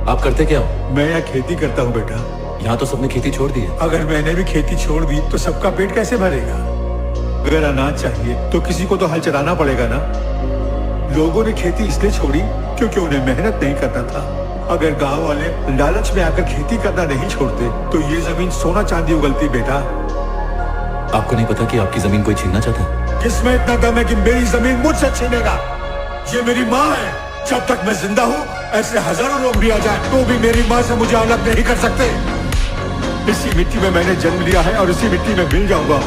आप करते क्या हो? मैं यहाँ खेती करता हूँ बेटा। यहाँ तो सबने खेती छोड़ दी है। अगर मैंने भी खेती छोड़ दी तो सबका पेट कैसे भरेगा? अगर अनाज चाहिए तो किसी को तो हल चलाना पड़ेगा ना। लोगों ने खेती इसलिए छोड़ी क्योंकि उन्हें मेहनत नहीं करना था। अगर गांव वाले लालच में आकर खेती करना नहीं छोड़ते तो ये जमीन सोना चांदी उगलती बेटा। आपको नहीं पता कि आपकी जमीन कोई छीनना चाहता है? किसमें इतना दम है कि मेरी जमीन मुझसे छीनेगा? ये मेरी माँ है। जब तक मैं जिंदा हूँ ऐसे हजारों लोग भी आ जाए तो भी मेरी माँ से मुझे अलग नहीं कर सकते। इसी मिट्टी में मैंने जन्म लिया है और इसी मिट्टी में मिल जाऊंगा।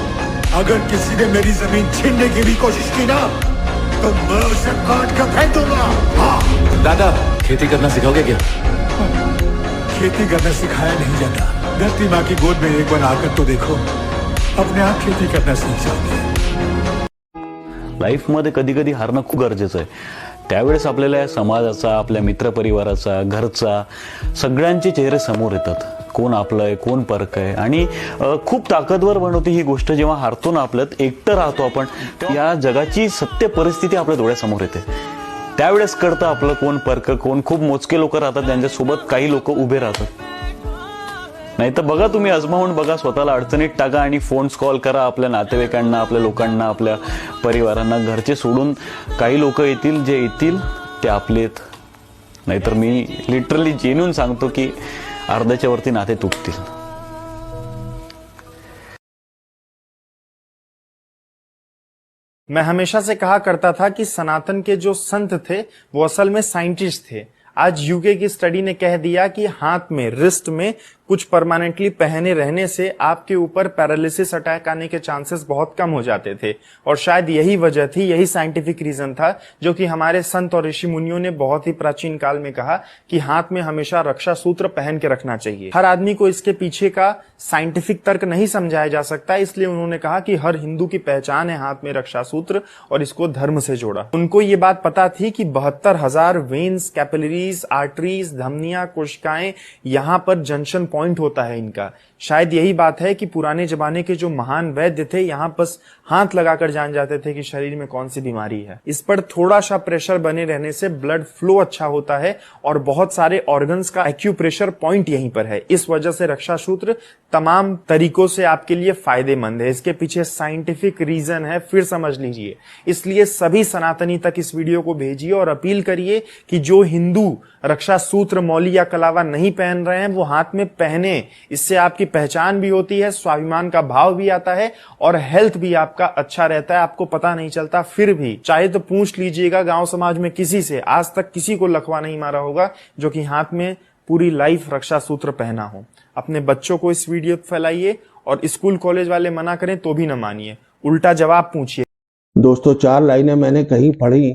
अगर किसी ने मेरी जमीन छीनने की भी कोशिश की ना तो मैं उसे काट कर फेंक दूंगा। हाँ। दादा, खेती करना सिखाओगे क्या? खेती करना सिखाया नहीं जाता। धरती माँ की गोद में एक बार आकर तो देखो, अपने आप खेती करना सीख जाओगे। लाईफमध्ये कधी कधी हारणं खूप गरजेचं आहे. त्यावेळेस आपल्याला या समाजाचा, आपल्या मित्रपरिवाराचा, घरचा सगळ्यांचे चेहरे समोर येतात. कोण आपलं आहे, कोण परक आहे आणि खूप ताकदवर बनवते ही गोष्ट. जेव्हा हारतो ना, आपल्यात एकटं राहतो आपण, या जगाची सत्य परिस्थिती आपल्या डोळ्यासमोर येते. त्यावेळेस कळतं आपलं कोण परक, कोण. खूप मोजके लोक राहतात, त्यांच्यासोबत काही लोक उभे राहतात. नाही तर बघा, तुम्ही आजमावून बघा, स्वतःला अडचणीत टाका आणि फोन्स कॉल करा आपल्या नातेवाईकांना, आपल्या लोकांना, आपल्या परिवारांना. घरचे सोडून काही लोक येतील, जे येतील ते आपलेत. नाहीतर मी लिटरली जेन्युइन सांगतो की अर्ध्याच्या वरती नाते तुटतील. मैं हमेशा से कहा करता था कि सनातन के जो संत थे वो असल में साइंटिस्ट थे। आज यूके की स्टडी ने कह दिया कि हाथ में, रिस्ट में कुछ परमानेंटली पहने रहने से आपके ऊपर पैरालिसिस अटैक आने के चांसेस बहुत कम हो जाते थे। और शायद यही वजह थी, यही साइंटिफिक रीजन था जो कि हमारे संत और ऋषि मुनियों ने बहुत ही प्राचीन काल में कहा कि हाथ में हमेशा रक्षा सूत्र पहन के रखना चाहिए। हर आदमी को इसके पीछे का साइंटिफिक तर्क नहीं समझाया जा सकता, इसलिए उन्होंने कहा कि हर हिंदू की पहचान है हाथ में रक्षा सूत्र, और इसको धर्म से जोड़ा। उनको ये बात पता थी कि 72,000 वेन्स, कैपिलरीज, आर्टरीज, धमनियां, कोशिकाएं, यहां पर जंक्शन पॉइंट होता है इनका। शायद यही बात है कि पुराने जमाने के जो महान वैद्य थे यहां बस हाथ लगाकर जान जाते थे कि शरीर में कौन सी बीमारी है। इस पर थोड़ा सा प्रेशर बने रहने से ब्लड फ्लो अच्छा होता है और बहुत सारे ऑर्गन्स का एक्यूप्रेशर पॉइंट यहीं पर है। इस वजह से रक्षा सूत्र तमाम तरीकों से आपके लिए फायदेमंद है। इसके पीछे साइंटिफिक रीजन है, फिर समझ लीजिए। इसलिए सभी सनातनी तक इस वीडियो को भेजिए और अपील करिए कि जो हिंदू रक्षा सूत्र, मौली या कलावा नहीं पहन रहे हैं वो हाथ में पहने। इससे आपकी पहचान भी होती है, स्वाभिमान का भाव भी आता है और हेल्थ भी आपका अच्छा रहता है। आपको पता नहीं चलता, फिर भी चाहे तो पूछ लीजिएगा गांव समाज में किसी से, आज तक किसी को लकवा नहीं मारा होगा जो कि हाथ में पूरी लाइफ रक्षा सूत्र पहना हो। अपने बच्चों को इस वीडियो फैलाइए और स्कूल कॉलेज वाले मना करें तो भी न मानिए, उल्टा जवाब पूछिए। दोस्तों, 4 लाइनें मैंने कहीं पढ़ी,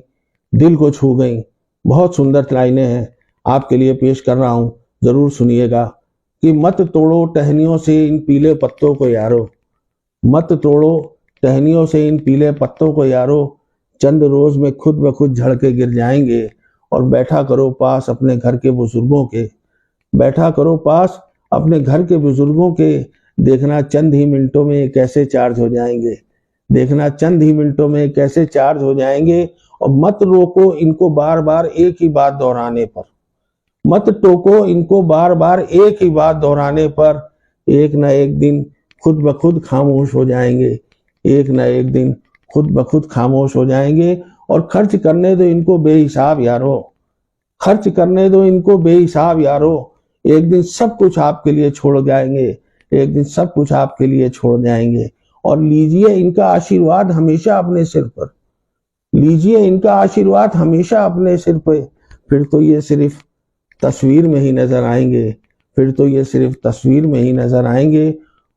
दिल को छू गई। बहुत सुंदर लाइनें हैं, आपके लिए पेश कर रहा हूं, जरूर सुनिएगा। कि मत तोड़ो टहनियों से इन पीले पत्तों को यारो, मत तोड़ो टहनियों से इन पीले पत्तों को यारो, चंद रोज में खुद ब खुद झड़ के गिर जाएंगे। और बैठा करो पास अपने घर के बुजुर्गों के, बैठा करो पास अपने घर के बुजुर्गों के, देखना चंद ही मिनटों में कैसे चार्ज हो जाएंगे, देखना चंद ही मिनटों में कैसे चार्ज हो जाएंगे। और मत रोको इनको बार बार एक ही बात दोहराने पर, मत टोको इनको बार बार एक ही बात दोहराने पर, एक न एक दिन खुद ब खुद खामोश हो जाएंगे, एक न एक दिन खुद ब खुद खामोश हो जाएंगे। और खर्च करने दो इनको बेहिसाब यारो, खर्च करने दो इनको बेहिसाब यारो, एक दिन सब कुछ आपके लिए छोड़ जाएंगे, एक दिन सब कुछ आपके लिए छोड़ जाएंगे। और लीजिए इनका आशीर्वाद हमेशा अपने सिर पर, लीजिए इनका आशीर्वाद हमेशा अपने सिर पे, फिर तो ये सिर्फ तस्वीर में ही नजर आएंगे, फिर तो ये सिर्फ तस्वीर में ही नजर आएंगे।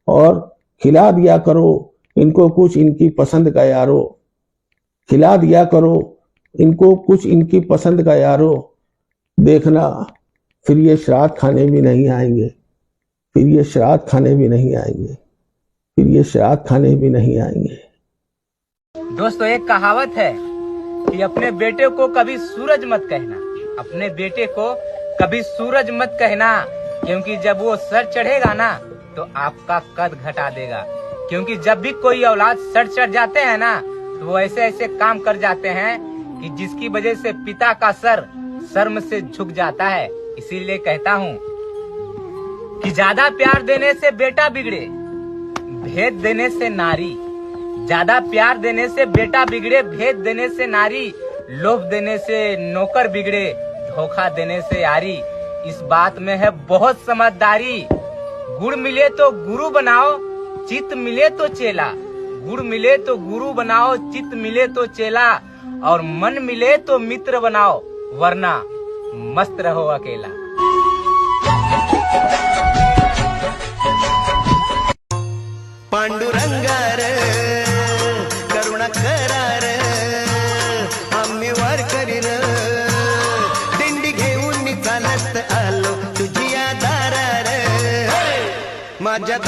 और खिला दिया करो इनको कुछ इनकी पसंद का यारो, खिला दिया करो इनको कुछ इनकी पसंद का यारो, देखना फिर ये श्राद्ध खाने भी नहीं आएंगे, फिर ये श्राद्ध खाने भी नहीं आएंगे, फिर ये श्राद्ध खाने भी नहीं आएंगे। दोस्तों, एक कहावत है कि अपने बेटे को कभी सूरज मत कहना, अपने बेटे को कभी सूरज मत कहना, क्योंकि जब वो सर चढ़ेगा ना तो आपका कद घटा देगा। क्योंकि जब भी कोई औलाद सर चढ़ जाते हैं ना तो वो ऐसे ऐसे काम कर जाते हैं कि जिसकी वजह से पिता का सर शर्म से झुक जाता है। इसीलिए कहता हूँ कि ज्यादा प्यार देने से बेटा बिगड़े, भेद देने से नारी। ज्यादा प्यार देने से बेटा बिगड़े, भेद देने से नारी। लोभ देने से नौकर बिगड़े, धोखा देने से यारी। इस बात में है बहुत समझदारी। गुड़ मिले तो गुरु बनाओ, चित मिले तो चेला। गुड़ मिले तो गुरु बनाओ, चित मिले तो चेला। और मन मिले तो मित्र बनाओ, वरना मस्त रहो अकेला। पांडुरंगार करुणा करार आम्ही वारकरी र दिंडी घेऊन चालत आलो तुझी दारार माझ्या